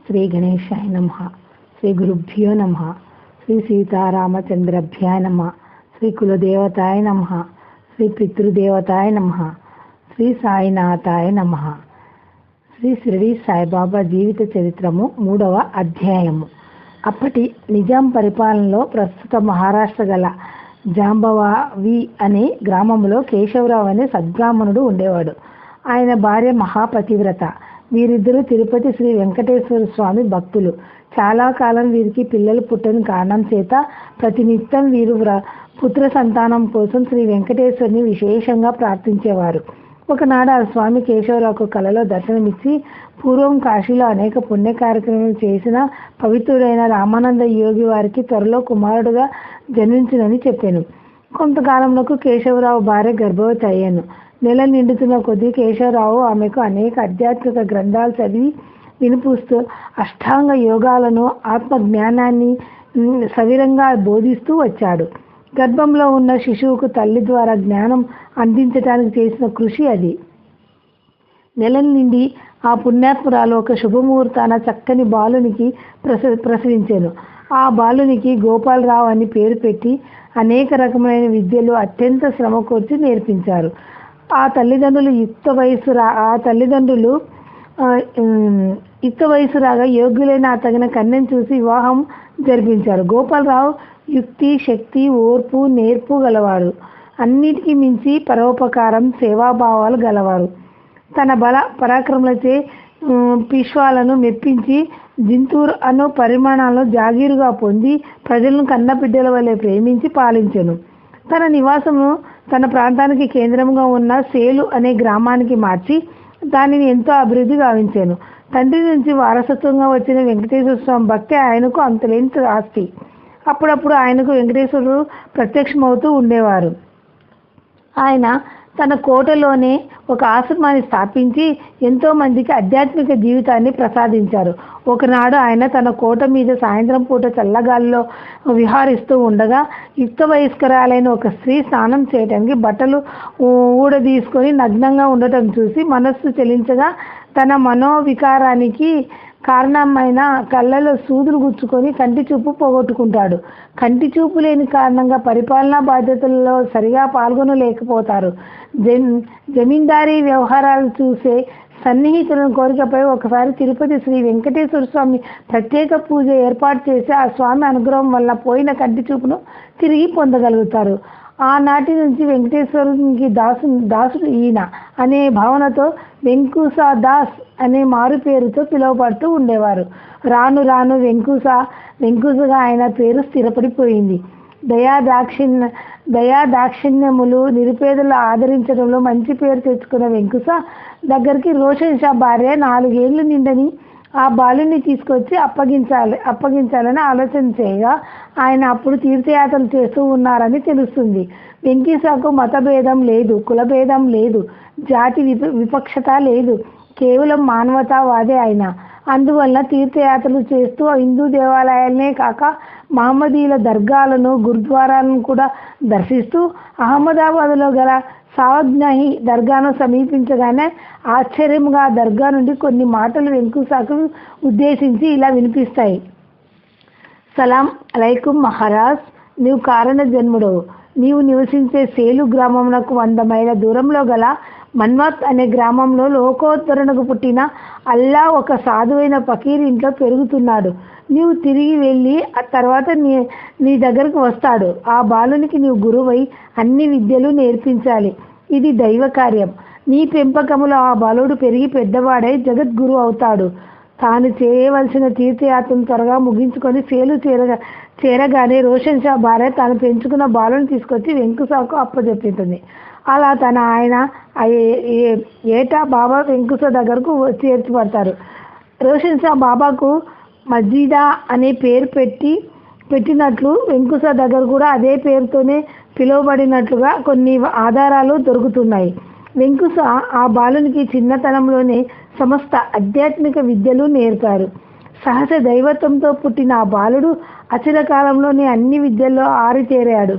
శ్రీ గణేశాయ నమః. శ్రీ గురుభ్యో నమః. శ్రీ సీతారామచంద్రభ్యాయ నమః. శ్రీ కులదేవతాయ నమః. శ్రీ పితృదేవతాయ నమః. శ్రీ సాయినాథాయ నమః. శ్రీ షిరిడి సాయిబాబా జీవిత చరిత్రము 3వ అధ్యాయము. అప్పటి నిజాం పరిపాలనలో ప్రస్తుత మహారాష్ట్ర గల జాంబవావి అనే గ్రామంలో కేశవరావు అనే సద్బ్రాహ్మణుడు ఉండేవాడు. ఆయన భార్య మహాపతివ్రత. వీరిద్దరూ తిరుపతి శ్రీ వెంకటేశ్వర స్వామి భక్తులు. చాలా కాలం వీరికి పిల్లలు పుట్టని కారణం చేత ప్రతినిత్యం వీరు పుత్ర సంతానం కోసం శ్రీ వెంకటేశ్వరుని విశేషంగా ప్రార్థించేవారు. ఒకనాడు ఆ స్వామి కేశవరావుకు కలలో దర్శనమిచ్చి, పూర్వం కాశీలో అనేక పుణ్య కార్యక్రమాలు చేసిన పవిత్రుడైన రామానంద యోగి వారికి త్వరలో కుమారుడుగా జన్మించునని చెప్పాను. కొంతకాలంలో కేశవరావు భార్య గర్భవతి అయ్యాను. నెల నిండుతున్న కొద్దీ కేశవరావు ఆమెకు అనేక ఆధ్యాత్మిక గ్రంథాలు చదివి వినిపిస్తూ అష్టాంగ యోగాలను, ఆత్మజ్ఞానాన్ని సవిరంగా బోధిస్తూ వచ్చాడు. గర్భంలో ఉన్న శిశువుకు తల్లి ద్వారా జ్ఞానం అందించడానికి చేసిన కృషి అది. నెలల నుండి ఆ పుణ్యాత్మురాలు ఒక శుభముహూర్తాన చక్కని బాలునికి ప్రసవించాను. ఆ బాలునికి గోపాలరావు అని పేరు పెట్టి అనేక రకమైన విద్యలు అత్యంత శ్రమ కోర్చి నేర్పించారు. ఆ తల్లిదండ్రులు యుక్త వయసు రాగా యోగ్యులైన తగిన కన్యను చూసి వివాహం జరిపించారు. గోపాలరావు యుక్తి, శక్తి, ఓర్పు, నేర్పు గలవారు. అన్నిటికీ మించి పరోపకారం, సేవాభావాలు గలవారు. తన బల పరాక్రమాలచే పిష్వాలను మెప్పించి జింతూర్ అను పరిమాణాలను జాగీరుగా పొంది ప్రజలను కన్నబిడ్డల వలె ప్రేమించి పాలించెను. తన నివాసము తన ప్రాంతానికి కేంద్రంగా ఉన్న సేలు అనే గ్రామానికి మార్చి దానిని ఎంతో అభివృద్ధి గావించాను. తండ్రి నుంచి వారసత్వంగా వచ్చిన వెంకటేశ్వర స్వామి భక్తి ఆయనకు అంతులేని ఆస్తి. అప్పుడప్పుడు ఆయనకు వెంకటేశ్వరుడు ప్రత్యక్షమవుతూ ఉండేవారు. ఆయన తన కోటలోనే ఒక ఆశ్రమాన్ని స్థాపించి ఎంతో మందికి ఆధ్యాత్మిక జీవితాన్ని ప్రసాదించారు. ఒకనాడు ఆయన తన కోట మీద సాయంత్రం పూట చల్లగాలిలో విహారిస్తూ ఉండగా యుక్త వయస్కరాలైన ఒక స్త్రీ స్నానం చేయడానికి బట్టలు ఊడదీసుకొని నగ్నంగా ఉండటం చూసి మనస్సు చెలించగా తన మనోవికారానికి కారణమైన కళ్ళలో సూదులు గుచ్చుకొని కంటి చూపు పోగొట్టుకుంటాడు. కంటి చూపు లేని కారణంగా పరిపాలనా బాధ్యతలలో సరిగా పాల్గొనలేకపోతారు. జమీందారీ వ్యవహారాలు చూసే సన్నిహితుల కోరికపై ఒకసారి తిరుపతి శ్రీ వెంకటేశ్వర స్వామి ప్రత్యేక పూజ ఏర్పాటు చేసి ఆ స్వామి అనుగ్రహం వల్ల పోయిన కంటి చూపును తిరిగి పొందగలుగుతారు. ఆనాటి నుంచి వెంకటేశ్వరునికి దాసుడు ఈయన అనే భావనతో వెంకుసా దాస్ అనే మారు పేరుతో పిలువబడుతూ ఉండేవారు. రాను రాను వెంకుసగా ఆయన పేరు స్థిరపడిపోయింది. దయాదాక్షిణ్యములు, నిరుపేదలు ఆదరించడంలో మంచి పేరు తెచ్చుకున్న వెంకుస దగ్గరికి రోషన్ షా భార్య 4 ఏళ్లు నిండని ఆ బాలుని తీసుకొచ్చి అప్పగించాలని ఆలోచన చేయగా ఆయన అప్పుడు తీర్థయాత్రలు చేస్తూ ఉన్నారని తెలుస్తుంది. వెంకీసాకు మతభేదం లేదు, కులభేదం లేదు, జాతి విపక్షత లేదు, కేవలం మానవతావాదే ఆయన. అందువల్ల తీర్థయాత్రలు చేస్తూ హిందూ దేవాలయాలనే కాక మహమ్మదీయుల దర్గాలను, గురుద్వారాలను కూడా దర్శిస్తూ అహ్మదాబాద్లో గల సావజ్ఞాహి దర్గాను సమీపించగానే ఆశ్చర్యంగా దర్గా నుండి కొన్ని మాటలు వెంకుసాకు ఉద్దేశించి ఇలా వినిపిస్తాయి. సలాం అలైకుం మహారాజ్, నీవు కారణ జన్ముడవు. నీవు నివసించే సేలు గ్రామమునకు 100 మైళ్ళ దూరంలో గల మన్వత్ అనే గ్రామంలో లోకోత్తరణకు పుట్టిన అల్లా ఒక సాధువైన ఫకీర్ ఇంట్లో పెరుగుతున్నాడు. నీవు తిరిగి వెళ్ళి ఆ తర్వాత నీ దగ్గరకు వస్తాడు. ఆ బాలునికి నీవు గురువై అన్ని విద్యలు నేర్పించాలి. ఇది దైవ కార్యం. నీ పెంపకములో ఆ బాలుడు పెరిగి పెద్దవాడై జగద్గురు అవుతాడు. తాను చేయవలసిన తీర్థయాత్రను త్వరగా ముగించుకొని సేలు చేరగానే రోషన్ షా భార్య తాను పెంచుకున్న బాలుని తీసుకొచ్చి వెంకుసాకు అప్పచెప్పింది. అలా ఆయన ఏటా బాబా వెంకుస దగ్గరకు చేర్చబడతారు. రోషన్ షా బాబాకు మజీదా అనే పేరు పెట్టినట్లు వెంకుస దగ్గర కూడా అదే పేరుతోనే పిలువబడినట్లుగా కొన్ని ఆధారాలు దొరుకుతున్నాయి. వెంకుస ఆ బాలునికి చిన్నతనంలోనే సమస్త ఆధ్యాత్మిక విద్యలు నేర్పారు. సహజ దైవత్వంతో పుట్టిన ఆ బాలుడు అచిరకాలంలోనే అన్ని విద్యల్లో ఆరితేరాడు.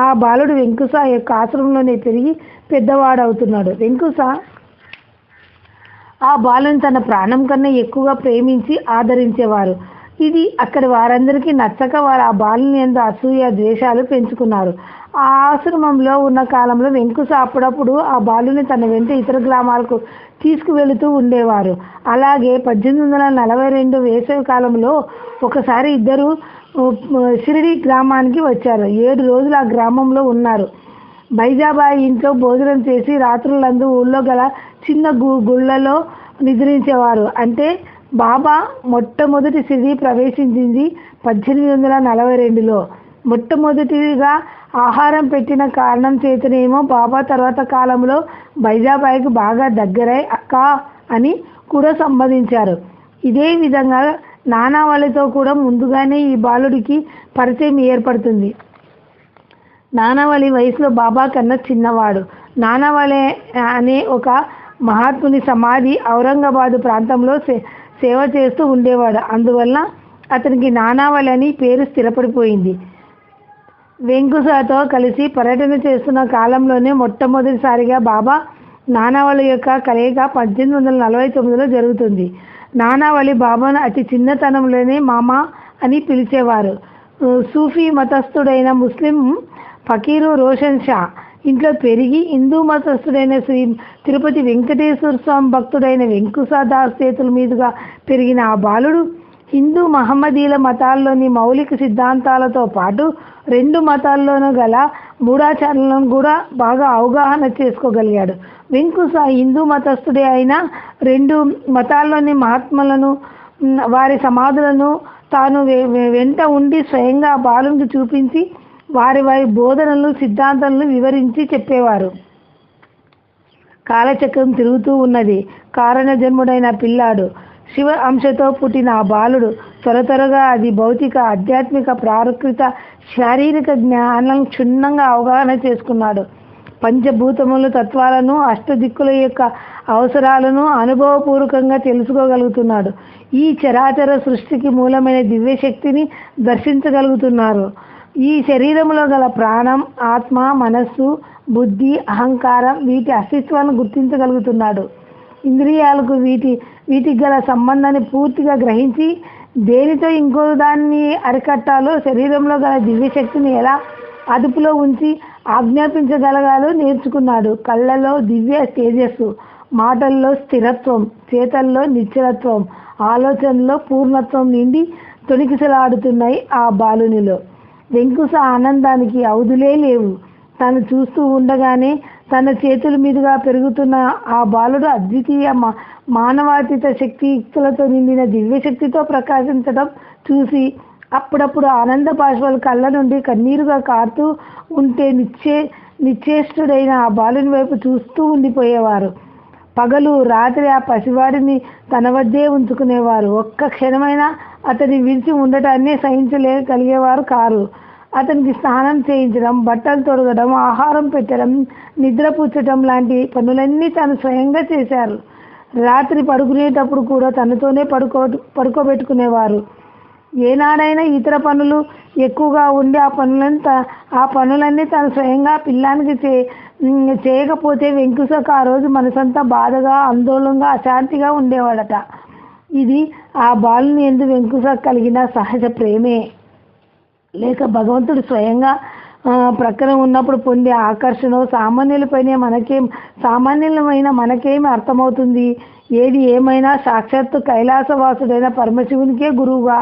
ఆ బాలుడు వెంకుస యొక్క ఆశ్రమంలోనే పెరిగి పెద్దవాడవుతున్నాడు. వెంకుస ఆ బాలుని తన ప్రాణం కన్నా ఎక్కువగా ప్రేమించి ఆదరించేవారు. ఇది అక్కడి వారందరికీ నచ్చక వారు ఆ బాలుని యందు అసూయ ద్వేషాలు పెంచుకున్నారు. ఆ ఆశ్రమంలో ఉన్న కాలంలో వెంకుస అప్పుడప్పుడు ఆ బాలుని తన వెంట ఇతర గ్రామాలకు తీసుకువెళుతూ ఉండేవారు. అలాగే 1842 వేసవి కాలంలో ఒకసారి ఇద్దరు షిరిడి గ్రామానికి వచ్చారు. 7 రోజులు ఆ గ్రామంలో ఉన్నారు. బైజాబాయి ఇంట్లో భోజనం చేసి రాత్రులందు ఊళ్ళో గల చిన్న గుళ్ళలో నిద్రించేవారు. అంటే బాబా మొట్టమొదటి షిరిడి ప్రవేశించింది 1842లో. మొట్టమొదటిగా ఆహారం పెట్టిన కారణం చేతనేమో బాబా తర్వాత కాలంలో బైజాబాయికి బాగా దగ్గరై అక్క అని కూడా సంబోధించారు. ఇదే విధంగా నానావళితో కూడా ముందుగానే ఈ బాలుడికి పరిచయం ఏర్పడుతుంది. నానావళి వయసులో బాబా కన్నా చిన్నవాడు. నానావళి అనే ఒక మహాత్ముని సమాధి ఔరంగాబాదు ప్రాంతంలో సేవ చేస్తూ ఉండేవాడు. అందువల్ల అతనికి నానావళి అని పేరు స్థిరపడిపోయింది. వెంకుసతో కలిసి పర్యటన చేస్తున్న కాలంలోనే మొట్టమొదటిసారిగా బాబా నానావళి యొక్క కలయిక 1849లో జరుగుతుంది. నానావళి బాబాను అతి చిన్నతనంలోనే మామా అని పిలిచేవారు. సూఫీ మతస్థుడైన ముస్లిం ఫకీరు రోషన్ షా ఇంట్లో పెరిగి హిందూ మతస్థుడైన శ్రీ తిరుపతి వెంకటేశ్వర స్వామి భక్తుడైన వెంకుసదాస్ చేతుల మీదుగా పెరిగిన ఆ బాలుడు హిందూ మహమ్మదీల మతాల్లోని మౌలిక సిద్ధాంతాలతో పాటు 2 మతాల్లోనూ గల మూఢాచారాలను కూడా బాగా అవగాహన చేసుకోగలిగాడు. వెంకుస హిందూ మతస్థుడే అయినా 2 మతాల్లోని మహాత్ములను వారి సమాధులను తాను వెంట ఉండి స్వయంగా బాలునికి చూపించి వారి బోధనలు సిద్ధాంతాలను వివరించి చెప్పేవారు. కాలచక్రం తిరుగుతూ ఉన్నది. కారణ జన్ముడైన పిల్లాడు, శివ అంశతో పుట్టిన ఆ బాలుడు త్వరగా అది భౌతిక, ఆధ్యాత్మిక, ప్రాకృత, శారీరక జ్ఞానం క్షుణ్ణంగా అవగాహన చేసుకున్నాడు. పంచభూతముల తత్వాలను, అష్టదిక్కుల యొక్క అవసరాలను అనుభవపూర్వకంగా తెలుసుకోగలుగుతున్నాడు. ఈ చరాచర సృష్టికి మూలమైన దివ్యశక్తిని దర్శించగలుగుతున్నారు. ఈ శరీరంలో గల ప్రాణం, ఆత్మ, మనస్సు, బుద్ధి, అహంకారం వీటి అస్తిత్వాన్ని గుర్తించగలుగుతున్నాడు. ఇంద్రియాలకు వీటికి గల సంబంధాన్ని పూర్తిగా గ్రహించి దేనితో ఇంకో దాన్ని అరికట్టాలో, శరీరంలో గల దివ్యశక్తిని ఎలా అదుపులో ఉంచి ఆజ్ఞాపించగలగాలో నేర్చుకున్నాడు. కళ్ళలో దివ్య తేజస్సు, మాటల్లో స్థిరత్వం, చేతల్లో నిశ్చలత్వం, ఆలోచనలో పూర్ణత్వం నిండి తొణికిసలాడుతున్నాయి ఆ బాలునిలో. వెంకుస ఆనందానికి అవధులే లేవు. తను చూస్తూ ఉండగానే తన చేతుల మీదుగా పెరుగుతున్న ఆ బాలుడు అద్వితీయ మానవాతీత శక్తియుక్తులతో నిండిన దివ్యశక్తితో ప్రకాశించడం చూసి అప్పుడప్పుడు ఆనంద బాష్పాలు కళ్ళ నుండి కన్నీరుగా కారుతూ ఉంటే నిశ్చేష్టుడైన ఆ బాలుని వైపు చూస్తూ ఉండిపోయేవారు. పగలు రాత్రి ఆ పసివాడిని తన వద్దే ఉంచుకునేవారు. ఒక్క క్షణమైనా అతని విడిచి ఉండటాన్ని సహించలేగలిగేవారు కారు. అతనికి స్నానం చేయించడం, బట్టలు తొడగడం, ఆహారం పెట్టడం, నిద్రపుచ్చడం లాంటి పనులన్నీ తాను స్వయంగా చేశారు. రాత్రి పడుకునేటప్పుడు కూడా తనతోనే పడుకోబెట్టుకునేవారు. ఏనాడైనా ఇతర పనులు ఎక్కువగా ఉండి ఆ పనులన్నీ తాను స్వయంగా పిల్లానికి చేయకపోతే వెంకుసకు ఆ రోజు మనసంతా బాధగా, ఆందోళనగా, అశాంతిగా ఉండేవాడట. ఇది ఆ బాలుని యందు వెంకుసకు కలిగిన సహజ ప్రేమే, లేక భగవంతుడు స్వయంగా ప్రక్కన ఉన్నప్పుడు పొందే ఆకర్షణ. సామాన్యులమైన మనకేమి అర్థమవుతుంది? ఏది ఏమైనా సాక్షాత్తు కైలాసవాసుడైన పరమశివునికే గురువుగా,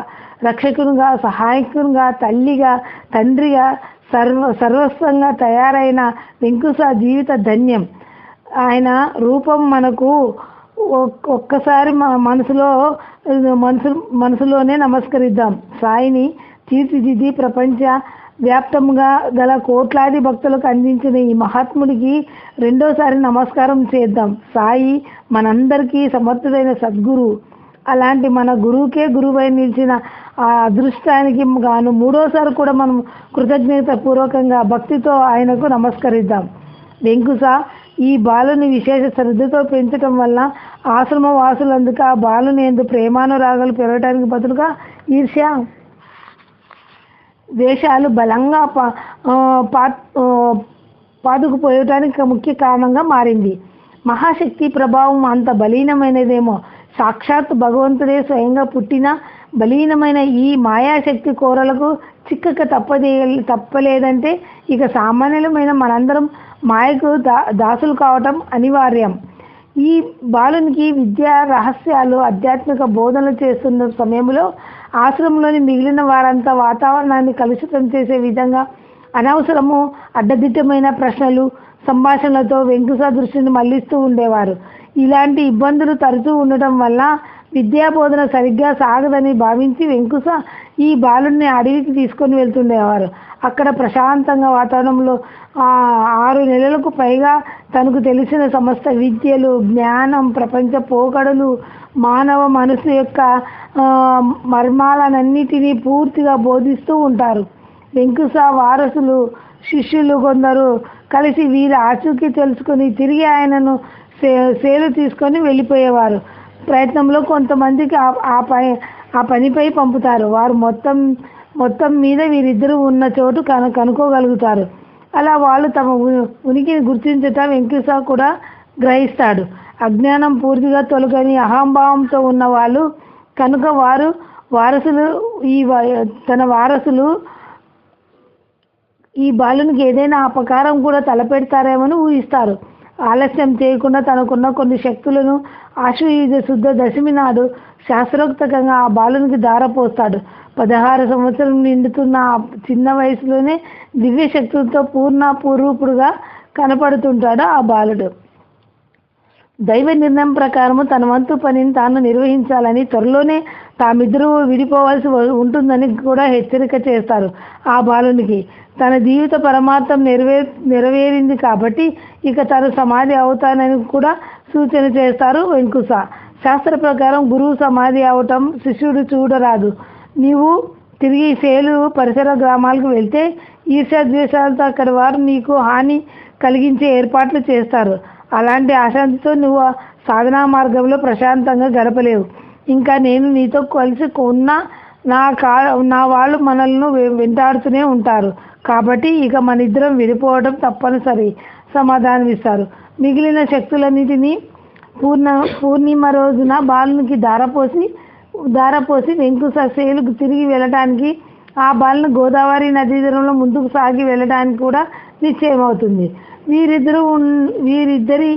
రక్షకునిగా, సహాయకునిగా, తల్లిగా, తండ్రిగా, సర్వస్వంగా తయారైన వెంకుస జీవిత ధన్యం. ఆయన రూపం మనకు ఒక్కసారి మనసులోనే నమస్కరిద్దాం. సాయిని తీర్చిదిద్ది ప్రపంచ వ్యాప్తంగా గల కోట్లాది భక్తులకు అందించిన ఈ మహాత్ముడికి రెండోసారి నమస్కారం చేద్దాం. సాయి మనందరికీ సమర్థుడైన సద్గురు. అలాంటి మన గురువుకే గురువై నిలిచిన ఆ అదృష్టానికి గాను మూడోసారి కూడా మనం కృతజ్ఞత పూర్వకంగా భక్తితో ఆయనకు నమస్కరిద్దాం. వెంకుస ఈ బాలుని విశేష శ్రద్ధతో పెంచడం వల్ల ఆశ్రమ వాసులందుకు ఆ బాలుని యందు ప్రేమానురాగాలు పెరగడానికి బదులుగా ఈర్ష్య, ద్వేషాలు బలంగా పాతుకుపోయటానికి ముఖ్య కారణంగా మారింది. మహాశక్తి ప్రభావం అంత బలీనమైనదేమో. సాక్షాత్ భగవంతుడే స్వయంగా పుట్టిన బలీనమైన ఈ మాయాశక్తి కోరలకు చిక్కక తప్పలేదంటే ఇక సామాన్యులమైన మనందరం మాయకు దాసులు కావటం అనివార్యం. ఈ బాలునికి విద్యా రహస్యాలు ఆధ్యాత్మిక బోధనలు చేస్తున్న సమయంలో ఆశ్రమంలోని మిగిలిన వారంతా వాతావరణాన్ని కలుషితం చేసే విధంగా అనవసరము అడ్డదిట్టమైన ప్రశ్నలు సంభాషణలతో వెంకుస దృష్టిని మళ్లిస్తూ ఉండేవారు. ఇలాంటి ఇబ్బందులు తరచూ ఉండటం వల్ల విద్యా బోధన సరిగ్గా సాగదని భావించి వెంకుస ఈ బాలుడిని అడవికి తీసుకొని వెళ్తుండేవారు. అక్కడ ప్రశాంతంగా వాతావరణంలో 6 నెలలకు పైగా తనకు తెలిసిన సమస్త విద్యలు, జ్ఞానం, ప్రపంచ పోకడలు, మానవ మనసు యొక్క మర్మాలన్నిటినీ పూర్తిగా బోధిస్తూ ఉంటారు. వెంకుస వారసులు, శిష్యులు కొందరు కలిసి వీరి ఆచూకీ తెలుసుకొని తిరిగి ఆయనను సేలు తీసుకొని వెళ్ళిపోయేవారు. ప్రయత్నంలో కొంతమందికి ఆ పనిపై పంపుతారు. వారు మొత్తం మీద వీరిద్దరూ ఉన్న చోటు కనుక్కోగలుగుతారు. అలా వాళ్ళు తమ ఉనికిని గుర్తించటం వెంకుస కూడా గ్రహిస్తాడు. అజ్ఞానం పూర్తిగా తొలగని అహంభావంతో ఉన్న వాళ్ళు కనుక తన వారసులు ఈ బాలునికి ఏదైనా అపకారం కూడా తలపెడతారేమని ఊహిస్తారు. ఆలస్యం చేయకుండా తనకున్న కొన్ని శక్తులను ఆశ్వయుజ శుద్ధ దశమి నాడు శాస్త్రోక్తంగా ఆ బాలునికి ధారపోస్తాడు. 16 సంవత్సరం నిండుతున్న ఆ చిన్న వయసులోనే దివ్య శక్తులతో పూర్వపుడుగా కనపడుతుంటాడు ఆ బాలుడు. దైవ నిర్ణయం ప్రకారము తన వంతు పనిని తాను నిర్వహించాలని, త్వరలోనే తామిద్దరూ విడిపోవాల్సి ఉంటుందని కూడా హెచ్చరిక చేస్తారు. ఆ బాలునికి తన జీవిత పరమార్థం నెరవేరింది కాబట్టి ఇక తను సమాధి అవుతానని కూడా సూచన చేస్తారు వెంకుస. శాస్త్ర ప్రకారం గురువు సమాధి అవటం శిష్యుడు చూడరాదు. నీవు తిరిగి సేలు పరిసర గ్రామాలకు వెళ్తే ఈర్ష్యాద్వేషాలతో అక్కడి వారు నీకు హాని కలిగించే ఏర్పాట్లు చేస్తారు. అలాంటి అశాంతితో నువ్వు సాధనా మార్గంలో ప్రశాంతంగా గడపలేవు. ఇంకా నేను నీతో కలిసి ఉన్న నా వాళ్ళు మనల్ని వెంటాడుతూనే ఉంటారు. కాబట్టి ఇక మనిద్దరం విడిపోవడం తప్పనిసరి సమాధానమిస్తారు. మిగిలిన శక్తులన్నిటినీ పూర్ణిమ రోజున బాలునికి ధారపోసి వెంకుస సేలుకు తిరిగి వెళ్ళడానికి, ఆ బాలను గోదావరి నదీ తీరంలో ముందుకు సాగి వెళ్ళడానికి కూడా నిశ్చయమవుతుంది. వీరిద్దరి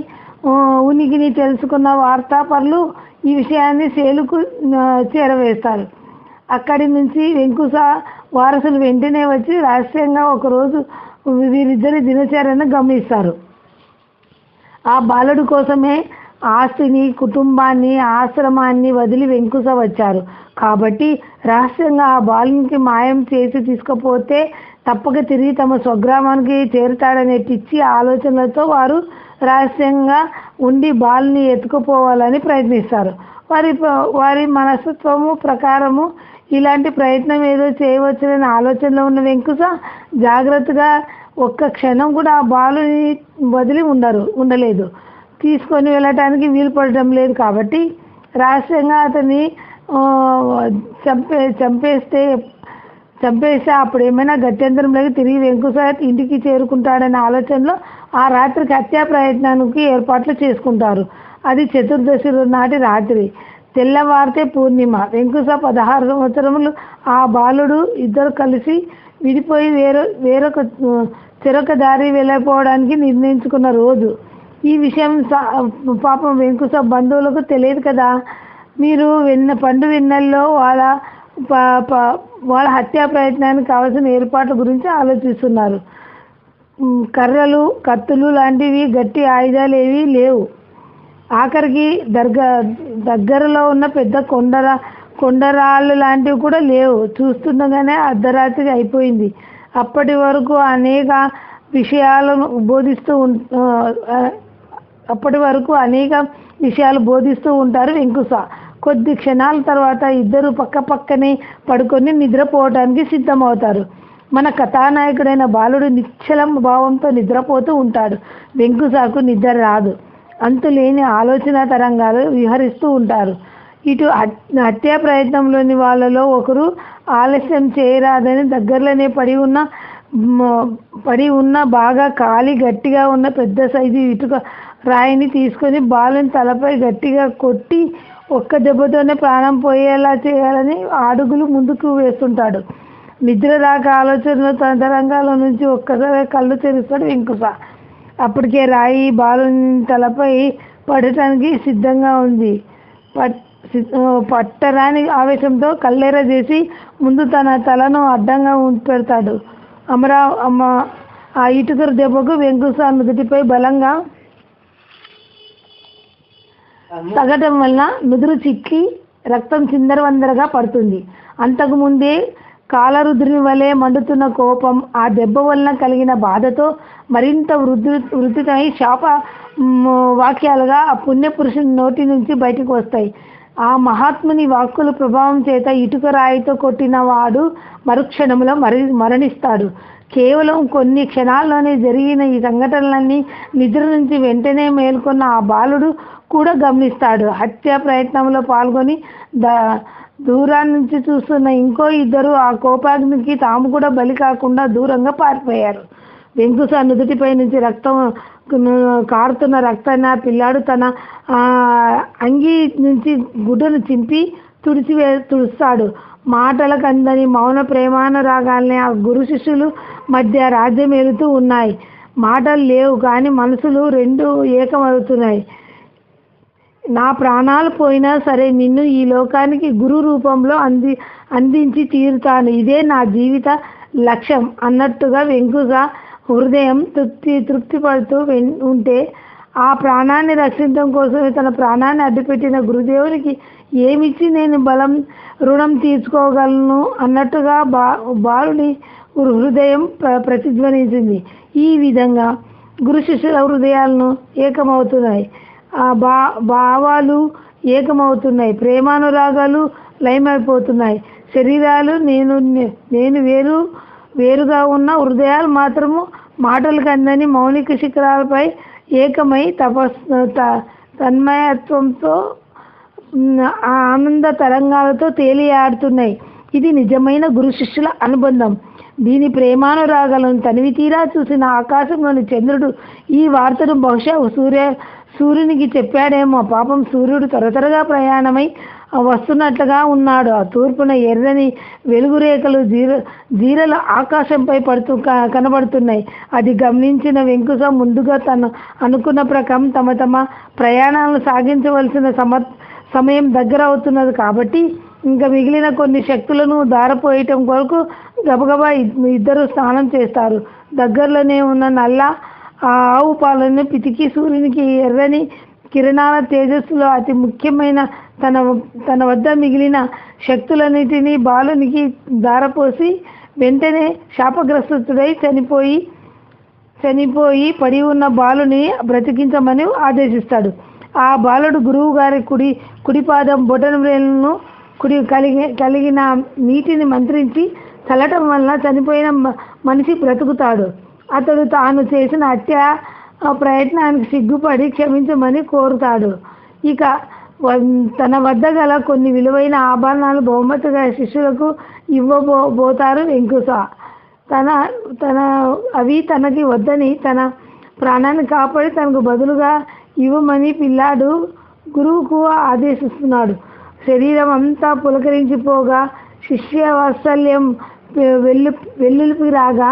ఉనికిని తెలుసుకున్న వార్తాపరులు ఈ విషయాన్ని సేలుకు చేరవేస్తారు. అక్కడి నుంచి వెంకుస వారసులు వెంటనే వచ్చి రహస్యంగా ఒకరోజు వీరిద్దరి దినచర్యను గమనిస్తారు. ఆ బాలుడి కోసమే ఆస్తిని, కుటుంబాన్ని, ఆశ్రమాన్ని వదిలి వెంకుస వచ్చారు. కాబట్టి రహస్యంగా ఆ బాలునికి మాయం చేసి తీసుకుపోతే తప్పక తిరిగి తమ స్వగ్రామానికి చేరుతాడనే పిచ్చి ఆలోచనలతో వారు రహస్యంగా ఉండి బాలుని ఎత్తుకుపోవాలని ప్రయత్నిస్తారు. వారి మనస్తత్వము ప్రకారము ఇలాంటి ప్రయత్నం ఏదో చేయవచ్చుననే ఆలోచనలో ఉన్న వెంకుస జాగ్రత్తగా ఒక్క క్షణం కూడా ఆ బాలుని వదిలి ఉండలేదు. తీసుకొని వెళ్ళటానికి వీలు పడటం లేదు. కాబట్టి రహస్యంగా అతన్ని చంపేస్తే అప్పుడు ఏమైనా గత్యంతరంలోకి తిరిగి వెంకుస ఇంటికి చేరుకుంటాడనే ఆలోచనలో ఆ రాత్రికి హత్యా ప్రయత్నానికి ఏర్పాట్లు చేసుకుంటారు. అది చతుర్దశి నాటి రాత్రి. తెల్లవారితే పూర్ణిమ. వెంకుస 16 సంవత్సరములు ఆ బాలుడు ఇద్దరు కలిసి విడిపోయి చెరొక దారి వెళ్ళిపోవడానికి నిర్ణయించుకున్న రోజు. ఈ విషయం పాపం వెంకుస బంధువులకు తెలియదు కదా. మీరు పండు వెన్నెల్లో వాళ్ళ హత్యా ప్రయత్నానికి కావాల్సిన ఏర్పాట్ల గురించి ఆలోచిస్తున్నారు. కర్రలు, కత్తులు లాంటివి గట్టి ఆయుధాలు ఏవీ లేవు. ఆఖరికి దగ్గరలో ఉన్న పెద్ద కొండరాళ్ళు లాంటివి కూడా లేవు. చూస్తుండగానే అర్ధరాత్రి అయిపోయింది. అప్పటి వరకు అనేక విషయాలు బోధిస్తూ ఉంటారు వెంకుస. కొద్ది క్షణాల తర్వాత ఇద్దరు పక్కనే పడుకొని నిద్రపోవటానికి సిద్ధమవుతారు. మన కథానాయకుడైన బాలుడు నిశ్చలం భావంతో నిద్రపోతూ ఉంటాడు. వెంకుసకు నిద్ర రాదు. అంతులేని ఆలోచన తరంగాలు విహరిస్తూ ఉంటారు. ఇటు హత్యా ప్రయత్నంలోని వాళ్ళలో ఒకరు ఆలస్యం చేయరాదని దగ్గరలోనే పడి ఉన్న బాగా కాలి గట్టిగా ఉన్న పెద్ద సైజు ఇటుక రాయిని తీసుకొని బాలుని తలపై గట్టిగా కొట్టి ఒక్క దెబ్బతోనే ప్రాణం పోయేలా చేయాలని అడుగులు ముందుకు వేస్తుంటాడు. నిద్ర దాకా ఆలోచనలో తన తరంగాల నుంచి ఒక్కసారి కళ్ళు తెరుస్తాడు వెంకుస. అప్పటికే రాయి బాలుని తలపై పడటానికి సిద్ధంగా ఉంది. పట్టరాని ఆవేశంతో కళ్ళెర చేసి ముందు తన తలను అడ్డంగా పెడతాడు. ఆ ఇటుకరు దెబ్బకు వెంకుస నుదుటిపై బలంగా తగటం వలన నుదురు చిక్కి రక్తం చిందరవందరగా పడుతుంది. అంతకుముందే కాలరుద్రుని వలె మండుతున్న కోపం ఆ దెబ్బ వలన కలిగిన బాధతో మరింత వృద్ధితమై శాప వాక్యాలుగా ఆ పుణ్యపురుషుని నోటి నుంచి బయటకు వస్తాయి. ఆ మహాత్ముని వాక్కుల ప్రభావం చేత ఇటుక రాయితో కొట్టిన వాడు మరుక్షణంలో మరణిస్తాడు. కేవలం కొన్ని క్షణాల్లోనే జరిగిన ఈ సంఘటనలన్నీ నిద్ర నుంచి వెంటనే మేల్కొన్న ఆ బాలుడు కూడా గమనిస్తాడు. హత్యా ప్రయత్నంలో పాల్గొని దూరాన్ని నుంచి చూస్తున్న ఇంకో ఇద్దరు ఆ కోపాగ్నికి తాము కూడా బలి కాకుండా దూరంగా పారిపోయారు. వెంకుస నుదుటిపై నుంచి రక్తం కారుతున్న రక్తాన్ని ఆ పిల్లాడు తన అంగీ నుంచి గుడ్డను చింపి తుడుస్తాడు. మాటలకు అందని మౌన ప్రేమానురాగాల్ని ఆ గురు శిష్యులు మధ్య రాజ్యమేలుతూ ఉన్నాయి. మాటలు లేవు కానీ మనసులు రెండు ఏకమవుతున్నాయి. నా ప్రాణాలు పోయినా సరే నిన్ను ఈ లోకానికి గురు రూపంలో అందించి తీరుతాను, ఇదే నా జీవిత లక్ష్యం అన్నట్టుగా వెంకుస హృదయం తృప్తి పడుతూ ఉంటే ఆ ప్రాణాన్ని రక్షించడం కోసమే తన ప్రాణాన్ని అడ్డుపెట్టిన గురుదేవునికి ఏమిచ్చి నేను రుణం తీర్చుకోగలను అన్నట్టుగా బాలుని హృదయం ప్రతిధ్వనించింది. ఈ విధంగా గురు శిష్యుల హృదయాలను ఏకమవుతున్నాయి. ఆ భావాలు ఏకమవుతున్నాయి. ప్రేమానురాగాలు లయమైపోతున్నాయి. శరీరాలు నేను వేరుగా ఉన్న హృదయాలు మాత్రము మాటలకు అందని మౌలిక శిఖరాలపై ఏకమై తన్మయత్వంతో ఆనంద తరంగాలతో తేలియాడుతున్నాయి. ఇది నిజమైన గురు శిష్యుల అనుబంధం. దీని ప్రేమానురాగాలను తనివి తీరా చూసిన ఆకాశంలోని చంద్రుడు ఈ వార్తను బహుశా సూర్యునికి చెప్పాడేమో. పాపం సూర్యుడు త్వరగా ప్రయాణమై వస్తున్నట్లుగా ఉన్నాడు. ఆ తూర్పున ఎర్రని వెలుగురేఖలు జీరలు ఆకాశంపై కనబడుతున్నాయి. అది గమనించిన వెంకుస ముందుగా తను అనుకున్న ప్రకారం తమ ప్రయాణాలను సాగించవలసిన సమయం దగ్గర అవుతున్నది కాబట్టి ఇంకా మిగిలిన కొన్ని శక్తులను దారపోయటం కొరకు గబగబా ఇద్దరు స్నానం చేస్తారు. దగ్గరలోనే ఉన్న నల్ల ఆవు పాలను పితికి సూర్యునికి ఎర్రని కిరణాల తేజస్సులో అతి ముఖ్యమైన తన వద్ద మిగిలిన శక్తులన్నిటినీ బాలునికి దారపోసి వెంటనే శాపగ్రస్తుడై చనిపోయి పడి ఉన్న బాలుని బ్రతికించమని ఆదేశిస్తాడు. ఆ బాలుడు గురువు గారి కుడిపాదం బొటన వేలును కలిగిన నీటిని మంత్రించి చల్లటం వలన చనిపోయిన మనిషి బ్రతుకుతాడు. అతడు తాను చేసిన హత్య ప్రయత్నానికి సిగ్గుపడి క్షమించమని కోరుతాడు. ఇక తన వద్ద గల కొన్ని విలువైన ఆభరణాలు బహుమతిగా శిష్యులకు ఇవ్వబోతారు వెంకుస. అవి తనకి వద్దని తన ప్రాణాన్ని కాపాడి తనకు బదులుగా ఇవ్వమని పిల్లాడు గురువుకు ఆదేశిస్తున్నాడు. శరీరం అంతా పులకరించిపోగా శిష్య వాత్సల్యం వెల్లుల్పి రాగా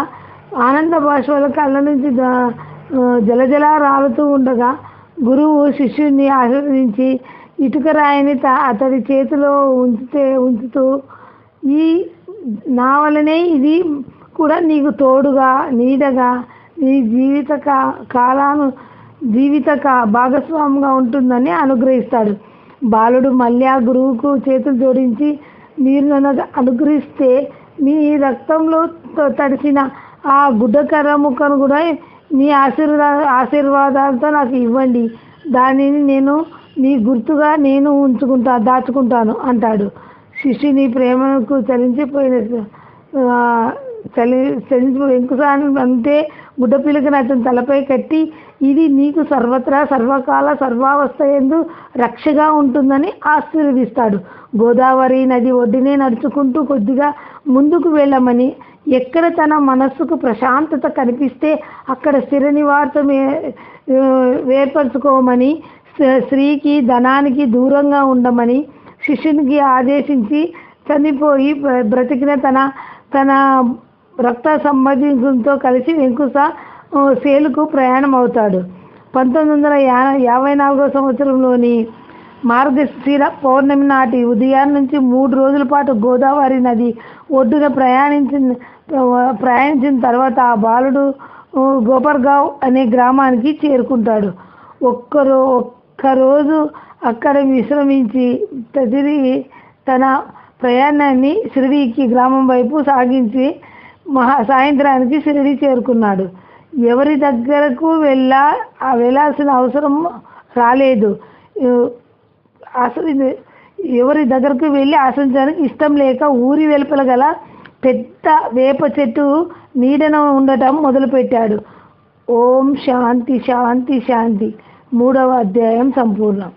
ఆనంద బాష్పాల కళ్ళ నుంచి జలజల రాలుతూ ఉండగా గురువు శిష్యుడిని ఆశీర్వదించి ఇటుక రాయిని అతడి చేతిలో ఉంచుతూ నా వలనే ఇది కూడా నీకు తోడుగా నీడగా నీ జీవిత భాగస్వామిగా ఉంటుందని అనుగ్రహిస్తాడు. బాలుడు మళ్ళీ ఆ గురువుకు చేతులు జోడించి మీరు నన్ను అనుగ్రహిస్తే మీ రక్తంలో తడిసిన ఆ గుడ్డకర్ర ముక్కను కూడా మీ ఆశీర్వాదాలతో నాకు ఇవ్వండి, దానిని నేను నీ గుర్తుగా నేను దాచుకుంటాను అంటాడు. శిష్యుని ప్రేమకు చలించిపోయిన వెంకుస అంతే గుడ్డపిల్లకని అతని తలపై కట్టి ఇది నీకు సర్వత్రా సర్వకాల సర్వావస్థ యందు రక్షగా ఉంటుందని ఆశీర్వదిస్తాడు. గోదావరి నది ఒడ్డునే నడుచుకుంటూ కొద్దిగా ముందుకు వెళ్ళమని ఎక్కడ తన మనస్సుకు ప్రశాంతత కనిపిస్తే అక్కడ స్థిర నివాసం ఏర్పరచుకోమని, స్త్రీకి ధనానికి దూరంగా ఉండమని శిష్యునికి ఆదేశించి చనిపోయి బ్రతికిన తన రక్త సంబంధికులతో కలిసి వెంకుస సేలుకు ప్రయాణం అవుతాడు. 1954 సంవత్సరంలోని మార్గశిర పౌర్ణమి నాటి ఉదయం నుంచి 3 రోజుల పాటు గోదావరి నది ఒడ్డున ప్రయాణించిన తర్వాత ఆ బాలుడు గోపర్గావ్ అనే గ్రామానికి చేరుకుంటాడు. ఒక్కరోజు అక్కడ విశ్రమించి తిరిగి తన ప్రయాణాన్ని షిరిడీకి గ్రామం వైపు సాగించి సాయంత్రానికి షిరిడీ చేరుకున్నాడు. ఎవరి దగ్గరకు వెళ్ళాల్సిన అవసరం రాలేదు. ఎవరి దగ్గరకు వెళ్ళి ఆశ్రయించడానికి ఇష్టం లేక ఊరి వెలుపల గల పెద్ద వేప చెట్టు నీడన ఉండటం మొదలుపెట్టాడు. ఓం శాంతి శాంతి శాంతి. 3వ అధ్యాయం సంపూర్ణం.